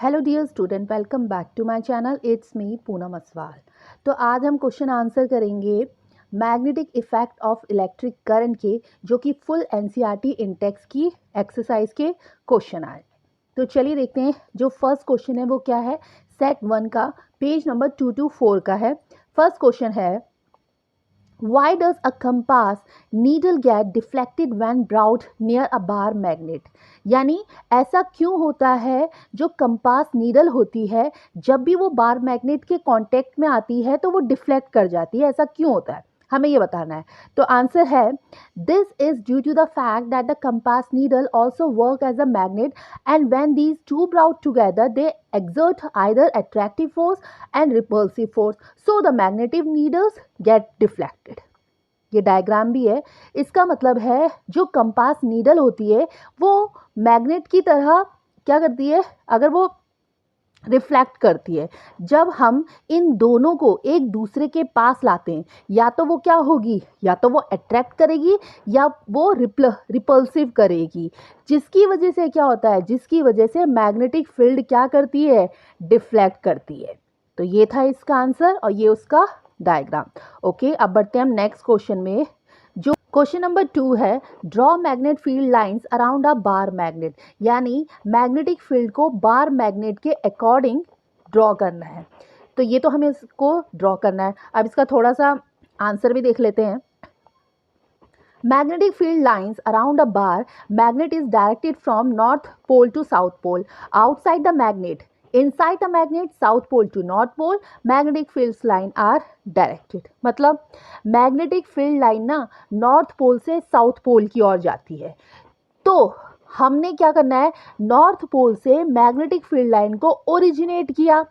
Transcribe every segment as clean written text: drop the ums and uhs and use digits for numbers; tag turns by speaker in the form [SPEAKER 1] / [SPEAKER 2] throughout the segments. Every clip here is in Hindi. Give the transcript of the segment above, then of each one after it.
[SPEAKER 1] Hello dear student, welcome back to my channel. It's me Poonam Aswal. तो आज हम क्वेश्चन आंसर करेंगे magnetic effect of electric current के, जो कि फुल एनसीईआरटी इंटेक्स की एक्सरसाइज के क्वेश्चन आए। तो चलिए देखते हैं। जो फर्स्ट क्वेश्चन है वो क्या है, सेट 1 का पेज नंबर 224 का है। फर्स्ट क्वेश्चन है, Why does a compass needle get deflected when brought near a bar magnet? यानी ऐसा क्यों होता है, जो कंपास नीडल होती है जब भी वो बार मैग्नेट के कांटेक्ट में आती है तो वो डिफ्लेक्ट कर जाती है। ऐसा क्यों होता है, हमें ये बताना है। तो आंसर है, this is due to the fact that the compass needle also work as a magnet and when these two brought together they exert either attractive force and repulsive force, so the magnetic needles get deflected। ये डायग्राम भी है। इसका मतलब है जो कंपास नीडल होती है वो मैग्नेट की तरह क्या करती है, अगर वो रिफ्लेक्ट करती है। जब हम इन दोनों को एक दूसरे के पास लाते हैं, या तो वो क्या होगी, या तो वो अट्रैक्ट करेगी या वो रिपल्सिव करेगी, जिसकी वजह से क्या होता है, जिसकी वजह से मैग्नेटिक फील्ड क्या करती है, डिफ्लेक्ट करती है। तो ये था इसका आंसर और ये उसका डायग्राम। ओके, अब बढ़ते हैं हम नेक्स्ट क्वेश्चन में। जो क्वेश्चन नंबर 2 है, draw magnet field lines around a bar magnet. यानी मैग्नेटिक फील्ड को बार मैग्नेट के अकॉर्डिंग ड्रॉ करना है। तो ये तो हमें इसको ड्रॉ करना है। अब इसका थोड़ा सा आंसर भी देख लेते हैं। Magnetic field lines around a bar magnet is directed from north pole to south pole. Outside the magnet, inside the magnet, south pole to north pole, magnetic field line are directed। मतलब मैग्नेटिक फील्ड लाइन ना नॉर्थ पोल से साउथ पोल की ओर जाती है। तो हमने क्या करना है, नॉर्थ पोल से मैग्नेटिक फील्ड लाइन को ओरिजिनेट किया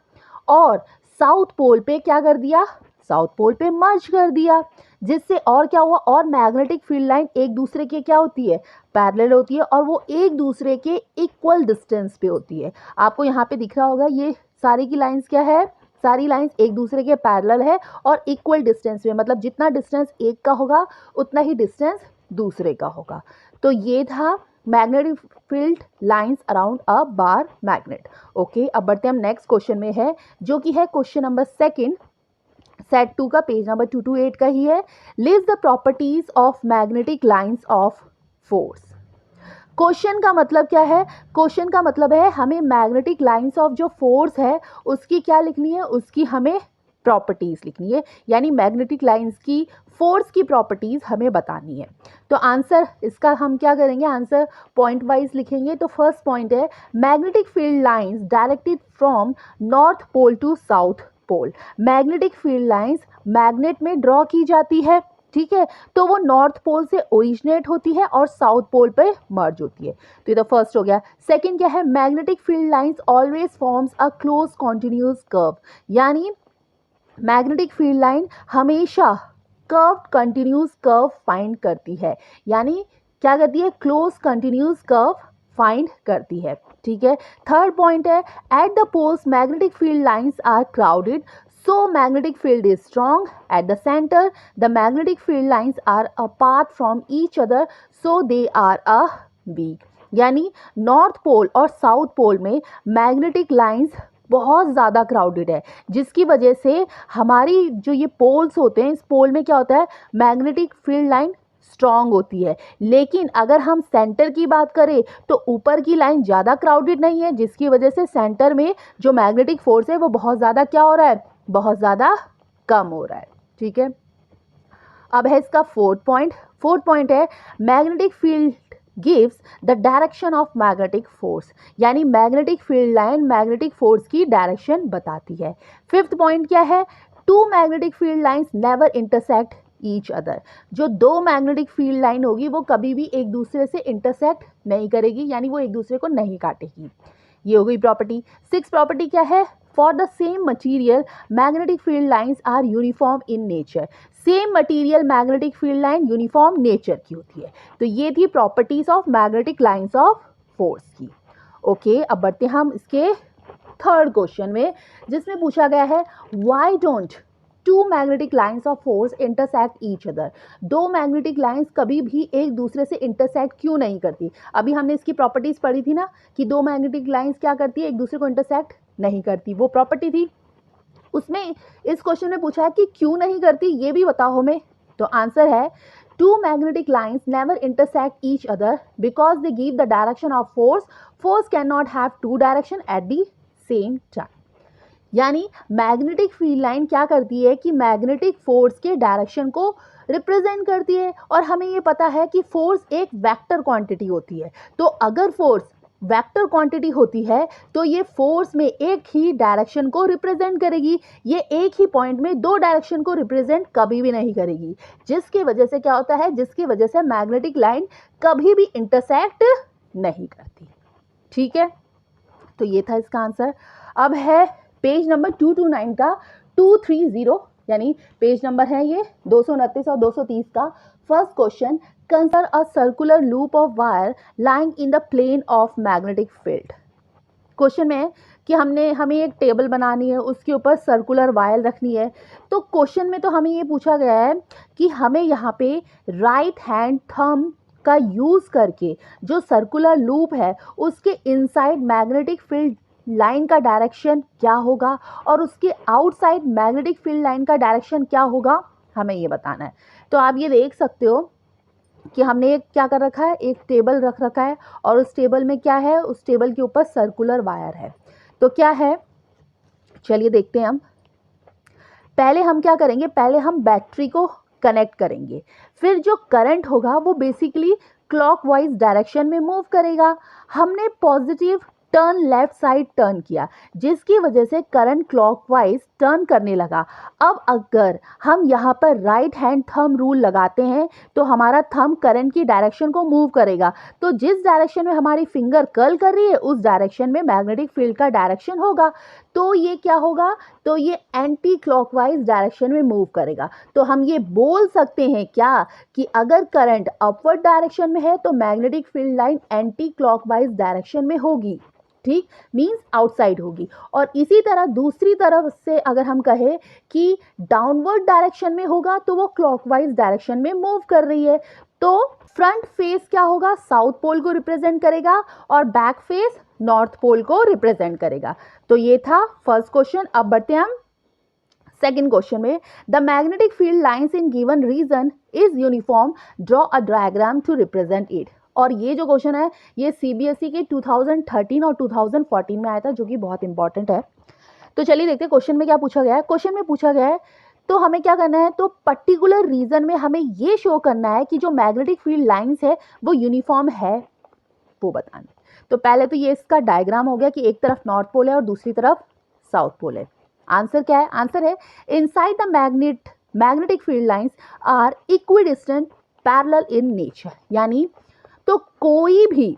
[SPEAKER 1] और साउथ पोल पे क्या कर दिया, साउथ पोल पे मर्ज कर दिया, जिससे और क्या हुआ, और मैग्नेटिक फील्ड लाइन एक दूसरे के क्या होती है, पैरेलल होती है, और वो एक दूसरे के इक्वल डिस्टेंस पे होती है। आपको यहाँ पे दिख रहा होगा, ये सारी की लाइंस क्या है, सारी लाइंस एक दूसरे के पैरेलल है और इक्वल डिस्टेंस पे, मतलब जितना डिस्टेंस एक का होगा उतना ही डिस्टेंस दूसरे का होगा। तो ये था magnetic field lines around a bar magnet. Okay, अब बढ़ते हैं हम नेक्स्ट क्वेश्चन में है, जो कि है क्वेश्चन नंबर 2 सेट 2 का पेज नंबर 228 का ही है। List the properties of magnetic lines of force. Question का मतलब क्या है, क्वेश्चन का मतलब है हमें मैग्नेटिक लाइंस ऑफ जो फोर्स है उसकी क्या लिखनी है, उसकी हमें प्रॉपर्टीज लिखनी है। यानी मैग्नेटिक लाइंस की फोर्स की प्रॉपर्टीज हमें बतानी है। तो आंसर इसका हम क्या करेंगे, आंसर पॉइंट वाइज लिखेंगे। तो फर्स्ट पॉइंट है, magnetic field lines directed from north pole to south pole. Magnetic field lines magnet में ड्रॉ की जाती है, ठीक है, तो वो नॉर्थ पोल से ओरिजिनेट होती है और साउथ पोल पे मर्ज होती है। तो ये तो फर्स्ट हो गया। सेकंड क्या है, magnetic field lines always forms a close continuous curve. यानी मैग्नेटिक फील्ड लाइन हमेशा कर्व्ड कंटिन्यूस कर्व फाइंड करती है। यानी क्या करती है, क्लोज कंटिन्यूस कर्व फाइंड करती है, ठीक है। थर्ड पॉइंट है, at the poles magnetic field lines are crowded, so magnetic field is strong at the center, the magnetic field lines are apart from each other, so they are a weak। यानी नॉर्थ पोल और साउथ पोल में मैग्नेटिक लाइंस बहुत ज़्यादा क्राउडेड है, जिसकी वजह से हमारी जो ये पोल्स होते हैं, इस पोल में क्या होता है, मैग्नेटिक फील्ड लाइन स्ट्रॉन्ग होती है। लेकिन अगर हम सेंटर की बात करें तो ऊपर की लाइन ज़्यादा क्राउडेड नहीं है, जिसकी वजह से सेंटर में जो मैग्नेटिक फोर्स है वो बहुत ज़्यादा क्या हो रहा है, बहुत ज़्यादा कम हो रहा है, ठीक है। अब है इसका फोर्थ पॉइंट। फोर्थ पॉइंट है, magnetic field gives the direction of magnetic force. यानी magnetic field line magnetic force की डायरेक्शन बताती है। फिफ्थ पॉइंट क्या है, two magnetic field lines never intersect each other. जो दो मैग्नेटिक फील्ड लाइन होगी वो कभी भी एक दूसरे से इंटरसेक्ट नहीं करेगी, यानी वो एक दूसरे को नहीं काटेगी। ये हो गई प्रॉपर्टी। सिक्स प्रॉपर्टी क्या है, for the same material magnetic field lines are uniform in nature. Same material magnetic field line uniform nature की होती है। तो ये थी properties of magnetic lines of force की। ओके, अब बढ़ते हैं हम इसके थर्ड क्वेश्चन में, जिसमें पूछा गया है, why don't two magnetic lines of force intersect each other, दो मैग्नेटिक लाइंस कभी भी एक दूसरे से इंटरसेक्ट क्यों नहीं करती? अभी हमने इसकी प्रॉपर्टीज पढ़ी थी ना कि दो मैग्नेटिक लाइंस क्या करती है, एक दूसरे को इंटरसेक्ट नहीं करती, वो प्रॉपर्टी थी। उसमें इस क्वेश्चन में पूछा है कि क्यों नहीं करती, ये भी बताओ हमें। तो आंसर है two magnetic lines never intersect each other because they give the direction of force, force can not have two direction at the same time. यानी मैग्नेटिक फील्ड लाइन क्या करती है कि मैग्नेटिक फोर्स के डायरेक्शन को रिप्रेजेंट करती है, और हमें ये पता है कि फोर्स एक वेक्टर क्वांटिटी होती है। तो अगर फोर्स वेक्टर क्वांटिटी होती है तो ये फोर्स में एक ही डायरेक्शन को रिप्रेजेंट करेगी, ये एक ही पॉइंट में दो डायरेक्शन को रिप्रेजेंट कभी भी नहीं करेगी, जिसकी वजह से क्या होता है, जिसकी वजह से मैग्नेटिक लाइन कभी भी इंटरसेक्ट नहीं करती। ठीक है, तो ये था इसका आंसर। अब है पेज नंबर 229 का 230, यानी पेज नंबर है ये 229 और 230 का। First question, consider a circular loop of wire lying in the plane of magnetic field. Question में है कि हमें एक टेबल बनानी है, उसके ऊपर सर्कुलर वायर रखनी है। तो क्वेश्चन में तो हमें ये पूछा गया है कि हमें यहाँ पे राइट हैंड थंब का यूज़ करके जो सर्कुलर लूप है उसके इनसाइड मैग्नेटिक फील्ड लाइन का डायरेक्शन क्या होगा और उसके आउटसाइड मैग्नेटिक फील्ड लाइन का डायरेक्शन क्या होगा, हमें ये बताना है। तो आप ये देख सकते हो कि हमने एक क्या कर रखा है, एक टेबल रख रखा है, और उस टेबल में क्या है, उस टेबल के ऊपर सर्कुलर वायर है। तो क्या है, चलिए देखते हैं हम। पहले हम क्या करेंगे, पहले हम बैटरी को कनेक्ट करेंगे, फिर जो करंट होगा वो बेसिकली क्लॉकवाइज डायरेक्शन में मूव करेगा। हमने positive turn left side turn किया, जिसकी वजह से करंट क्लॉकवाइज टर्न करने लगा। अब अगर हम यहाँ पर राइट हैंड थंब रूल लगाते हैं तो हमारा थंब करंट की डायरेक्शन को मूव करेगा, तो जिस डायरेक्शन में हमारी फिंगर कर्ल कर रही है उस डायरेक्शन में मैग्नेटिक फील्ड का डायरेक्शन होगा। तो ये क्या होगा, तो ये एंटी क्लॉकवाइज डायरेक्शन में मूव करेगा। तो हम ये बोल सकते हैं क्या कि अगर करंट अपवर्ड डायरेक्शन में है तो magnetic field line anti clockwise direction में होगी। ठीक, मींस आउटसाइड होगी। और इसी तरह दूसरी तरफ से अगर हम कहें कि डाउनवर्ड डायरेक्शन में होगा तो वो क्लॉकवाइज डायरेक्शन में मूव कर रही है। तो फ्रंट फेस क्या होगा, साउथ पोल को रिप्रेजेंट करेगा, और बैक फेस नॉर्थ पोल को रिप्रेजेंट करेगा। तो ये था फर्स्ट क्वेश्चन। अब बढ़ते हैं हम सेकेंड क्वेश्चन में। The magnetic field lines in given region is uniform, draw a diagram to represent it. और ये जो क्वेश्चन है ये सीबीएसई के 2013 और 2014 में आया था, जो कि बहुत इंपॉर्टेंट है। तो चलिए देखते हैं क्वेश्चन में क्या पूछा गया है। क्वेश्चन में पूछा गया है तो हमें क्या करना है, तो पर्टिकुलर रीजन में हमें ये शो करना है कि जो मैग्नेटिक फील्ड लाइंस है वो यूनिफॉर्म है, वो बताना। तो पहले तो ये इसका डायग्राम हो गया कि एक तरफ नॉर्थ पोल है और दूसरी तरफ साउथ पोल है। आंसर क्या है, आंसर है inside the magnetic field lines are equidistant parallel in nature. यानी तो कोई भी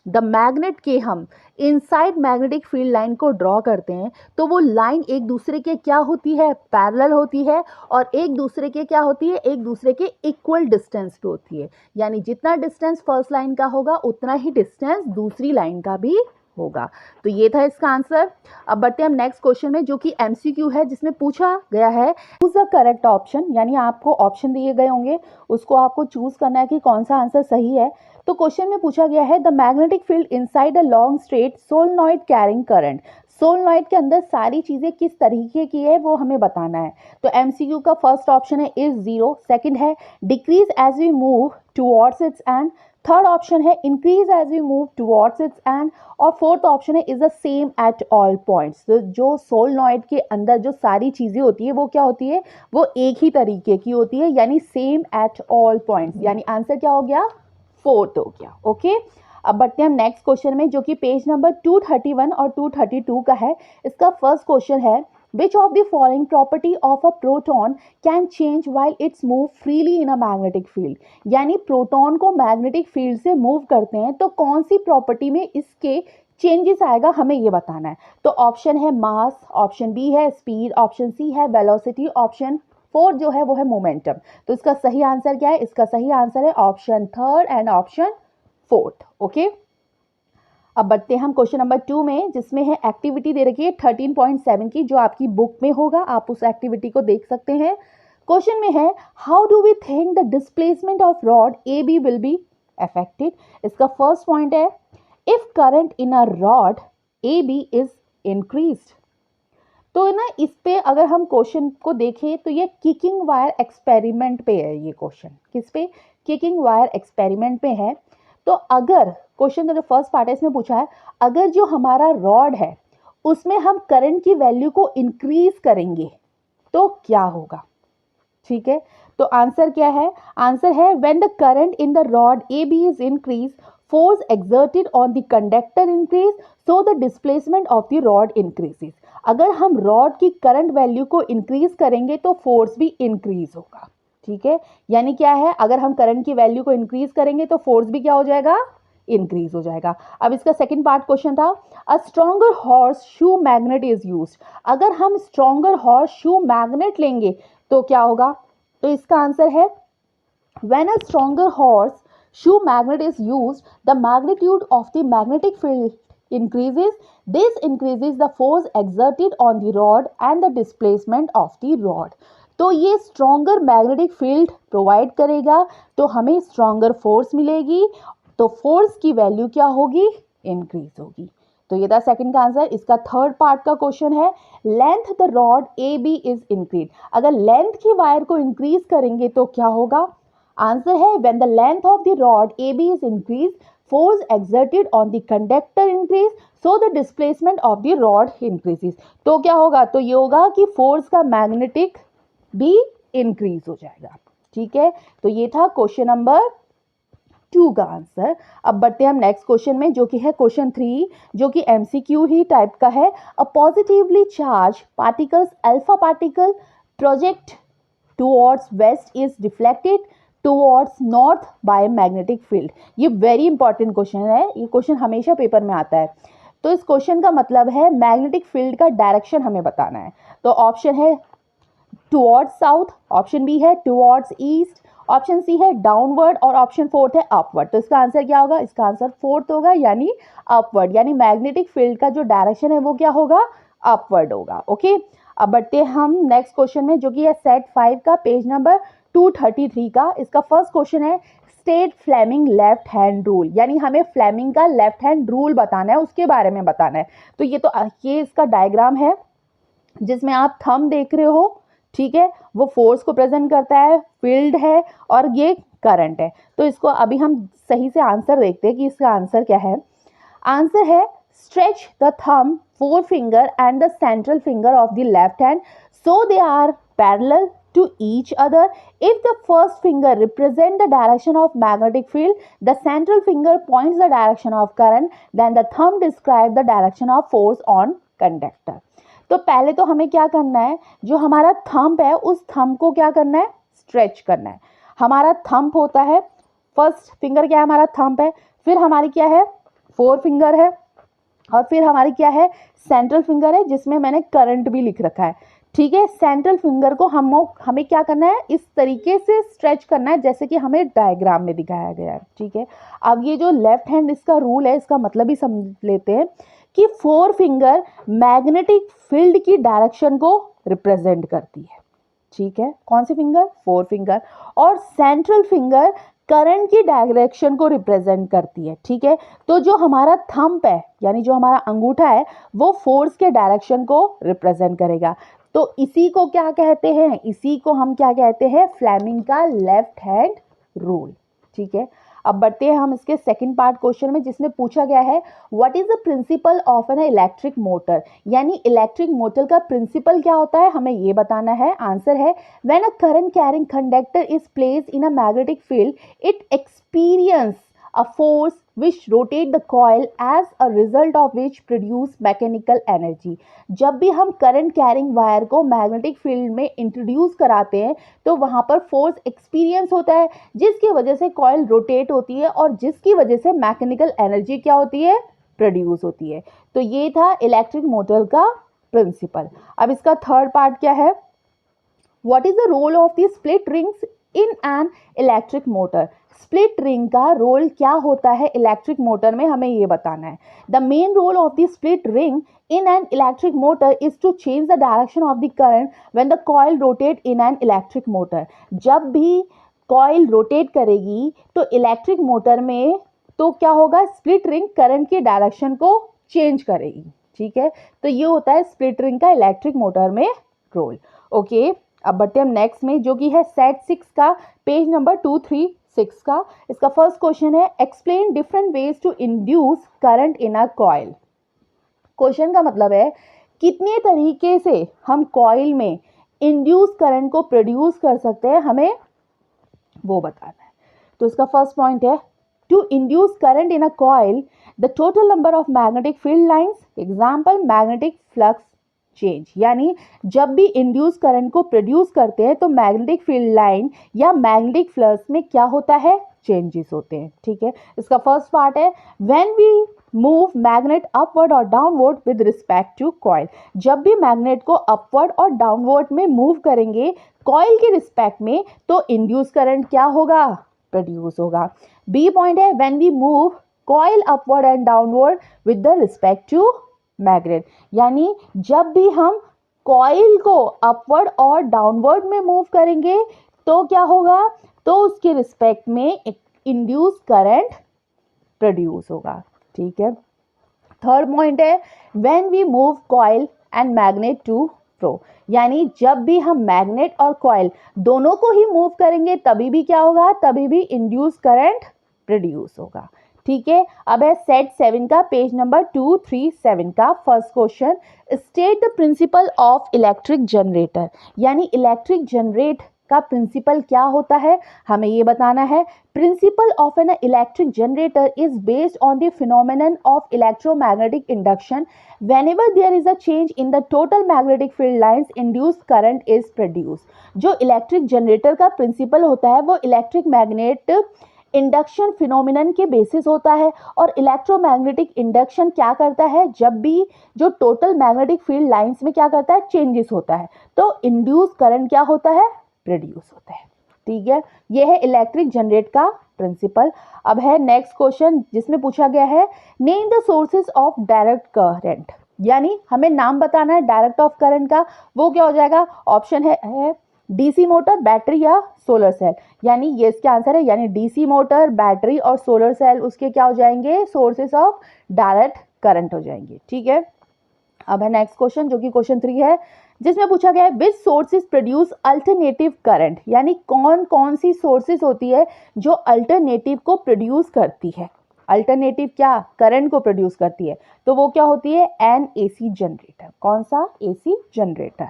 [SPEAKER 1] द मैग्नेट के हम इनसाइड मैग्नेटिक फील्ड लाइन को ड्रॉ करते हैं तो वो लाइन एक दूसरे के क्या होती है, पैरेलल होती है, और एक दूसरे के क्या होती है, एक दूसरे के इक्वल डिस्टेंस पे होती है। यानी जितना डिस्टेंस फर्स्ट लाइन का होगा उतना ही डिस्टेंस दूसरी लाइन का भी होगा। तो ये था इसका आंसर। अब बढ़ते हैं हम नेक्स्ट क्वेश्चन में, जो कि एमसीक्यू है, जिसमें पूछा गया है चूज द करेक्ट ऑप्शन। यानी आपको ऑप्शन दिए गए होंगे, उसको आपको चूज करना है कि कौन सा आंसर सही है। तो क्वेश्चन में पूछा गया है the magnetic field inside a long straight solenoid carrying current. Solenoid के अंदर सारी चीजें किस तरीके की है वो हमें बताना है। तो एमसीक्यू का फर्स्ट ऑप्शन है इज 0, सेकंड है decrease as we move towards its end, third option है increase as we move towards its end, और फोर्थ ऑप्शन है is the same at all points. तो जो सोलेनॉइड के अंदर जो सारी चीजें होती है वो क्या होती है, वो एक ही तरीके की होती है, यानी सेम एट ऑल पॉइंट्स। यानी आंसर क्या हो गया, फोर्थ हो गया। ओके, अब बढ़ते हैं हम नेक्स्ट क्वेश्चन में, जो कि पेज नंबर 231 और 232 का है। इसका फर्स्ट क्वेश्चन है which of the following property of a proton can change while it's move freely in a magnetic field। यानी प्रोटॉन को मैग्नेटिक फील्ड से मूव करते हैं तो कौन सी प्रॉपर्टी में इसके चेंजेस आएगा, हमें ये बताना है। तो ऑप्शन है मास, ऑप्शन बी है स्पीड, ऑप्शन सी है वेलोसिटी, ऑप्शन फोर्थ जो है वो है मोमेंटम। तो इसका सही आंसर क्या है, इसका सही आंसर है option third and option fourth. Okay, अब बढ़ते हैं हम क्वेश्चन नंबर 2 में, जिसमें है एक्टिविटी दे रखी है 13.7 की, जो आपकी बुक में होगा, आप उस एक्टिविटी को देख सकते हैं। क्वेश्चन में है how do we think the displacement of rod A B will be affected. इसका फर्स्ट पॉइंट है if current in a rod A B is increased. तो ना इस पे अगर हम क्वेश्चन को देखें तो ये किकिंग वायर एक्सपेरिमेंट पे है। ये क्वेश्चन किस पे? किकिंग वायर एक्सपेरिमेंट पे है। तो अगर क्वेश्चन का जो फर्स्ट पार्ट है इसमें पूछा है अगर जो हमारा रॉड है उसमें हम करंट की वैल्यू को इंक्रीज करेंगे तो क्या होगा। ठीक है, तो आंसर क्या है? आंसर है when the current in the rod A B is increase, force exerted on the conductor increase, so the displacement of the rod increases। अगर हम रॉड की करंट वैल्यू को इंक्रीज करेंगे तो फोर्स भी इंक्रीज होगा। ठीक है, यानी क्या है, अगर हम करंट की वैल्यू को इंक्रीज करेंगे तो फोर्स भी क्या हो जाएगा? इंक्रीज हो जाएगा। अब इसका सेकंड पार्ट क्वेश्चन था a stronger horse shoe magnet is used. अगर हम स्ट्रॉन्गर हॉर्स शू मैग्नेट लेंगे तो क्या होगा? तो इसका आंसर है when a stronger horse shoe magnet is used, the magnitude of the magnetic field increases. This increases the force exerted on the rod and the displacement of the rod। तो ये स्ट्रॉन्गर मैग्नेटिक फील्ड प्रोवाइड करेगा तो हमें स्ट्रॉन्गर फोर्स मिलेगी, तो फोर्स की वैल्यू क्या होगी? इंक्रीज होगी। तो ये था सेकंड का आंसर। इसका थर्ड पार्ट का क्वेश्चन है length the rod A B is increase. अगर लेंथ की वायर को इंक्रीज करेंगे तो क्या होगा? आंसर है when the length of the rod AB is increased, force exerted on the conductor increase, so the displacement of the rod increases। तो क्या होगा? तो ये होगा कि फोर्स का मैग्नेटिक भी इंक्रीज हो जाएगा। ठीक है, तो ये था क्वेश्चन नंबर 2 का आंसर। अब बढ़ते हैं हम नेक्स्ट क्वेश्चन में, जो कि है क्वेश्चन 3, जो कि एमसीक्यू ही टाइप का है। A positively charge particles alpha particle project towards waste is deflected towards north by magnetic field. ये वेरी इंपॉर्टेंट क्वेश्चन है, ये क्वेश्चन हमेशा पेपर में आता है। तो इस क्वेश्चन का मतलब है मैग्नेटिक फील्ड का डायरेक्शन हमें बताना है। तो ऑप्शन है टुवर्ड्स साउथ, ऑप्शन बी है टुवर्ड्स ईस्ट, ऑप्शन सी है डाउनवर्ड और ऑप्शन फोर्थ है अपवर्ड। तो इसका आंसर क्या होगा? इसका आंसर फोर्थ होगा, यानी अपवर्ड। यानी मैग्नेटिक फील्ड का जो डायरेक्शन है वो क्या होगा? अपवर्ड होगा। ओके, अब बढ़ते हैं हम नेक्स्ट क्वेश्चन में, जो कि है सेट 5 का पेज नंबर 233 का। इसका फर्स्ट क्वेश्चन है state Fleming left hand rule, यानी हमें फ्लेमिंग का लेफ्ट हैंड रूल बताना है, उसके बारे में बताना है। तो ये इसका डायग्राम है जिसमें आप थंब देख रहे हो। ठीक है, वो फोर्स को प्रेजेंट करता है, फील्ड है और ये करंट है। तो इसको अभी हम सही से आंसर देखते हैं कि इसका आंसर क्या है। आंसर है stretch the thumb, forefinger and the central finger of the left hand so they are parallel to each other. If the first finger represents the direction of magnetic field, the central finger points the direction of current, then the thumb describes the direction of force on conductor। तो पहले तो हमें क्या करना है, जो हमारा थंब है उस थंब को क्या करना है? स्ट्रेच करना है। हमारा थंब होता है, फर्स्ट फिंगर क्या है? हमारा थंब है, फिर हमारी क्या है? फोर फिंगर है, और फिर हमारी क्या है? सेंट्रल फिंगर है, जिसमें मैंने करंट भी लिख रखा है। ठीक है, सेंट्रल फिंगर को हमें क्या करना है? इस तरीके से स्ट्रेच करना है जैसे कि हमें डायग्राम में दिखाया गया है। ठीक है, अब ये जो लेफ्ट हैंड इसका रूल है, इसका मतलब ही समझ लेते हैं कि फोर फिंगर मैग्नेटिक फील्ड की डायरेक्शन को रिप्रेजेंट करती है। ठीक है, कौन सी फिंगर? Four finger. और सेंट्रल फिंगर करंट की डायरेक्शन को रिप्रेजेंट करती है। ठीक है, तो जो हमारा थंब है, यानी जो हमारा अंगूठा है, वो फोर्स के डायरेक्शन को रिप्रेजेंट करेगा। तो इसी को क्या कहते हैं? इसी को हम क्या कहते हैं? फ्लेमिंग का लेफ्ट हैंड रूल। ठीक है, अब बढ़ते हैं हम इसके सेकंड पार्ट क्वेश्चन में, जिसमें पूछा गया है what is the principle of an electric motor. यानी इलेक्ट्रिक मोटर का प्रिंसिपल क्या होता है, हमें ये बताना है। आंसर है when a current carrying conductor is placed in a magnetic field, it experience a force which rotate the coil as a result of which produce mechanical energy। जब भी हम करंट कैरिंग वायर को मैग्नेटिक फील्ड में इंट्रोड्यूस कराते हैं तो वहां पर फोर्स एक्सपीरियंस होता है, जिसकी वजह से कॉइल रोटेट होती है और जिसकी वजह से मैकेनिकल एनर्जी क्या होती है? प्रोड्यूस होती है। तो ये था इलेक्ट्रिक मोटर का प्रिंसिपल। अब इसका थर्ड पार्ट क्या है? What is the role of the split rings in an electric motor? Split ring का रोल क्या होता है इलेक्ट्रिक मोटर में, हमें ये बताना है। The main role of the split ring in an electric motor is to change the direction of the current when the coil rotate in an electric motor। जब भी कॉइल रोटेट करेगी तो इलेक्ट्रिक मोटर में तो क्या होगा, स्प्लिट रिंग करंट के डायरेक्शन को चेंज करेगी। ठीक है, तो ये होता है स्प्लिट रिंग का इलेक्ट्रिक मोटर में रोल। ओके, अब बढ़ते हम नेक्स्ट में, जो कि है सेट 6 का पेज नंबर 236 का। इसका फर्स्ट क्वेश्चन है, explain different ways to induce current in a coil. Question का मतलब है कितने तरीके से हम कॉइल में इंड्यूस करंट को प्रोड्यूस कर सकते हैं, हमें वो बताना है। तो इसका फर्स्ट पॉइंट है, to induce current in a coil the total number of magnetic field lines, example magnetic flux change. यानी जब भी इंड्यूस करंट को प्रोड्यूस करते हैं तो मैग्नेटिक फील्ड लाइन या मैग्नेटिक फ्लक्स में क्या होता है, चेंजेस होते हैं। ठीक है, इसका फर्स्ट पार्ट है, when we move magnet upward और downward with respect to coil. जब भी मैग्नेट को अपवर्ड और डाउनवर्ड में मूव करेंगे कॉइल के रिस्पेक्ट में तो इंड्यूस करंट क्या होगा, प्रोड्यूस होगा। बी पॉइंट है, when we move coil upward and downward with the respect to magnet. यानी जब भी हम कॉइल को अपवर्ड और डाउनवर्ड में मूव करेंगे तो क्या होगा, तो उसके रिस्पेक्ट में इंड्यूस करंट प्रोड्यूस होगा। ठीक है, थर्ड पॉइंट है, when we move coil and magnet to fro. यानी जब भी हम मैग्नेट और कॉइल दोनों को ही मूव करेंगे तभी भी क्या होगा, तभी भी इंड्यूस करंट प्रोड्यूस होगा। ठीक है, अब है सेट 7 का पेज नंबर 237 का first question, state the principle of electric generator. यानी इलेक्ट्रिक जनरेट का प्रिंसिपल क्या होता है, हमें ये बताना है। Principle of an electric generator is based on the phenomenon of electromagnetic induction. whenever there is a change in the total magnetic field lines induced current is produced। जो इलेक्ट्रिक जनरेटर का प्रिंसिपल होता है वो इलेक्ट्रिक मैग्नेट इंडक्शन फिनोमिनन के बेसिस होता है। और इलेक्ट्रोमैग्नेटिक इंडक्शन क्या करता है, जब भी जो टोटल मैग्नेटिक फील्ड लाइंस में क्या करता है, चेंजेस होता है तो इंड्यूस करंट क्या होता है, प्रोड्यूस होता है। ठीक है, ये है इलेक्ट्रिक जनरेट का प्रिंसिपल। अब है नेक्स्ट क्वेश्चन जिसमें पूछा गया है, name the sources of direct current. यानी हमें नाम बताना है डायरेक्ट ऑफ करंट का, वो क्या हो जाएगा, ऑप्शन है डीसी मोटर, बैटरी या सोलर सेल। यानी ये इसका आंसर है, यानी डीसी मोटर, बैटरी और सोलर सेल उसके क्या हो जाएंगे, सोर्सेज ऑफ डायरेक्ट करंट हो जाएंगे। ठीक है, अब है नेक्स्ट क्वेश्चन जो कि क्वेश्चन 3 है, जिसमें पूछा गया है विच सोर्सेज प्रोड्यूस अल्टरनेटिव करंट। यानी कौन कौन सी सोर्सेज होती है जो अल्टरनेटिव को प्रोड्यूस करती है, अल्टरनेटिव क्या करंट को प्रोड्यूस करती है, तो वो क्या होती है, एन एसी जनरेटर। कौन सा, एसी जनरेटर।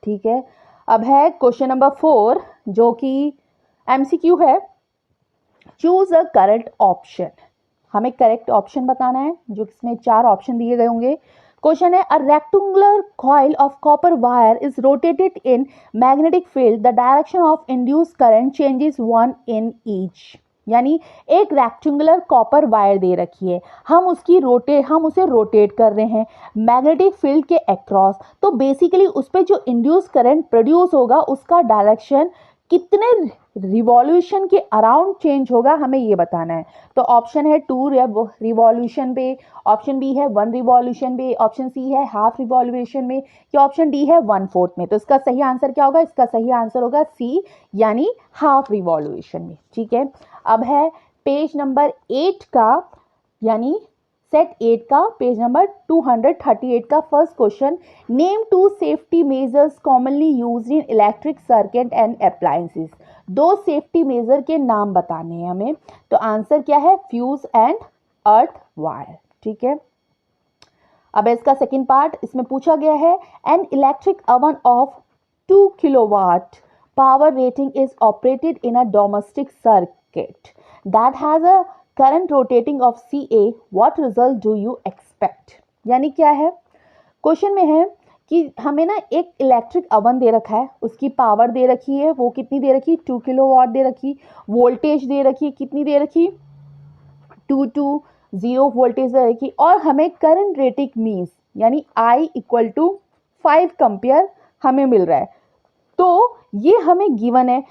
[SPEAKER 1] ठीक है, अब है क्वेश्चन नंबर 4 जो कि एमसीक्यू है, चूज अ करेक्ट ऑप्शन। हमें करेक्ट ऑप्शन बताना है, जो इसमें 4 ऑप्शन दिए गए होंगे। क्वेश्चन है, a rectangular coil of copper wire is rotated in magnetic field, the direction of induce current changes 1 in each. यानी एक रेक्टेंगुलर कॉपर वायर दे रखी है, हम उसे रोटेट कर रहे हैं मैग्नेटिक फील्ड के अक्रॉस, तो बेसिकली उस पर जो इंड्यूस करंट प्रोड्यूस होगा उसका डायरेक्शन कितने रिवॉल्यूशन के अराउंड चेंज होगा, हमें ये बताना है। तो ऑप्शन है 2 रिवॉल्यूशन पे, ऑप्शन बी है 1 रिवॉल्यूशन पे, ऑप्शन सी है हाफ रिवॉल्यूशन में, या ऑप्शन डी है 1/4 में। तो इसका सही आंसर क्या होगा, इसका सही आंसर होगा सी, यानी हाफ रिवॉल्यूशन में। ठीक है, अब है पेज नंबर 8 का, यानी सेट 8 का पेज नंबर 238 का first question, name 2 safety measures commonly used in electric circuit and appliances. 2 safety major के नाम बताने हैं हमें, तो आंसर क्या है, फ्यूज एंड अर्थ वायर। ठीक है, अब इसका सेकंड पार्ट, इसमें पूछा गया है, an electric oven of 2 kilowatt power rating is operated in a domestic circuit that has a current rotating of CA, what result do you expect. यानी क्या है, क्वेश्चन में है कि हमें ना एक इलेक्ट्रिक ओवन दे रखा है, उसकी पावर दे रखी है, वो कितनी दे रखी, 2 किलोवाट दे रखी, वोल्टेज दे रखी, कितनी दे रखी, 220 वोल्टेज दे रखी, और हमें करंट रेटिंग मीन्स यानी I = 5 कंपेयर हमें मिल रहा है। तो ये हमें गिवन है,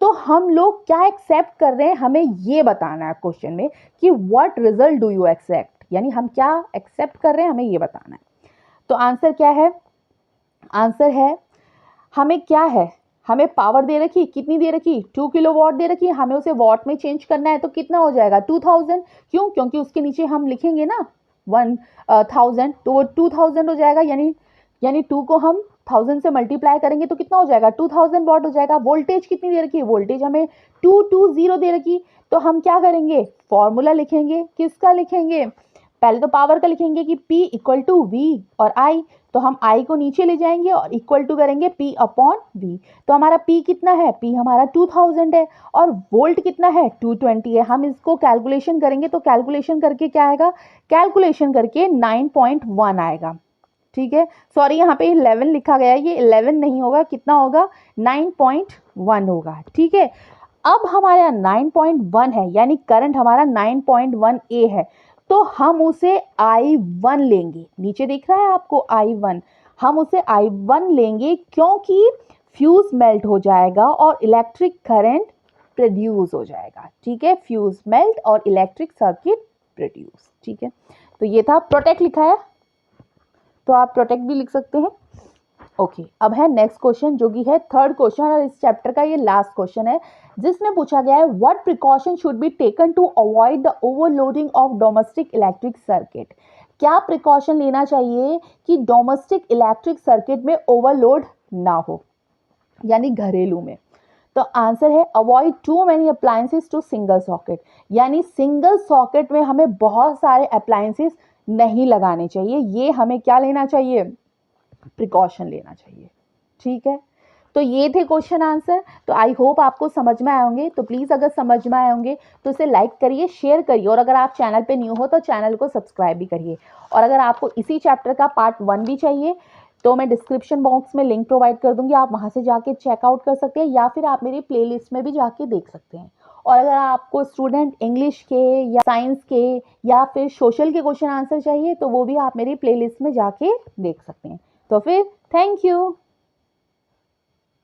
[SPEAKER 1] तो हम लोग क्या एक्सेप्ट कर रहे हैं, हमें ये बताना है क्वेश्चन में कि what result do you expect, यानी हम क्या एक्सेप्ट कर रहे हैं, हमें ये बताना है। तो आंसर क्या है, आंसर है हमें क्या है, हमें पावर दे रखी, कितनी दे रखी, 2 किलोवाट दे रखी, हमें उसे वॉट में चेंज करना है, तो कितना हो जाएगा 2000। क्यों, क्योंकि उसके नीचे हम लिखेंगे ना 1000, तो वो 2000 हो जाएगा, यानी 2 को हम 1000 से मल्टीप्लाई करेंगे तो कितना हो जाएगा 2000 वॉट हो जाएगा। वोल्टेज कितनी दे रखी है, वोल्टेज हमें 220 दे रखी, तो हम क्या करेंगे, फॉर्मूला लिखेंगे, किसका लिखेंगे, पहले तो पावर का लिखेंगे कि P इक्वल टू वी और I, तो हम I को नीचे ले जाएंगे और इक्वल टू करेंगे P अपॉन V। तो हमारा P कितना है, P हमारा 2000 है और वोल्ट कितना है 220 है। हम इसको कैलकुलेशन करेंगे तो कैलकुलेशन करके क्या आएगा, कैलकुलेशन करके 9.1 आएगा। ठीक है, सॉरी यहाँ पे 11 लिखा गया है, ये 11 नहीं होगा, कितना होगा 9.1 होगा। ठीक है, अब हमारा 9.1 है, यानी करंट हमारा 9.1 A है, तो हम उसे I1 लेंगे, नीचे दिख रहा है आपको I1, हम उसे I1 लेंगे क्योंकि फ्यूज मेल्ट हो जाएगा और इलेक्ट्रिक करंट प्रोड्यूस हो जाएगा। ठीक है, फ्यूज मेल्ट और इलेक्ट्रिक सर्किट प्रोड्यूस। ठीक है, तो ये था प्रोटेक्ट लिखा है, तो आप प्रोटेक्ट भी लिख सकते हैं। ओके, अब है नेक्स्ट क्वेश्चन जो कि है थर्ड क्वेश्चन और इस चैप्टर का ये लास्ट क्वेश्चन है, जिसमें पूछा गया है what precaution should be taken to avoid the overloading of domestic electric circuit. क्या प्रिकॉशन लेना चाहिए कि डोमेस्टिक इलेक्ट्रिक सर्किट में ओवरलोड ना हो, यानी घरेलू में। तो आंसर है avoid too many appliances to single socket, यानी सिंगल सॉकेट में हमें बहुत सारे अप्लायंसेस नहीं लगाने चाहिए, ये हमें क्या लेना चाहिए, प्रिकॉशन लेना चाहिए। ठीक है, तो ये थे क्वेश्चन आंसर। तो आई होप आपको समझ में आए होंगे, तो प्लीज़ अगर समझ में आए होंगे तो इसे लाइक करिए, शेयर करिए, और अगर आप चैनल पे न्यू हो तो चैनल को सब्सक्राइब भी करिए। और अगर आपको इसी चैप्टर का पार्ट 1 भी चाहिए तो मैं डिस्क्रिप्शन बॉक्स में लिंक प्रोवाइड कर दूंगी, आप वहाँ से जाके चेकआउट कर सकते हैं, या फिर आप मेरी प्लेलिस्ट में भी जाके देख सकते हैं। और अगर आपको स्टूडेंट इंग्लिश के या साइंस के या फिर सोशल के क्वेश्चन आंसर चाहिए तो वो भी आप मेरी प्लेलिस्ट में जाके देख सकते हैं। तो फिर थैंक यू।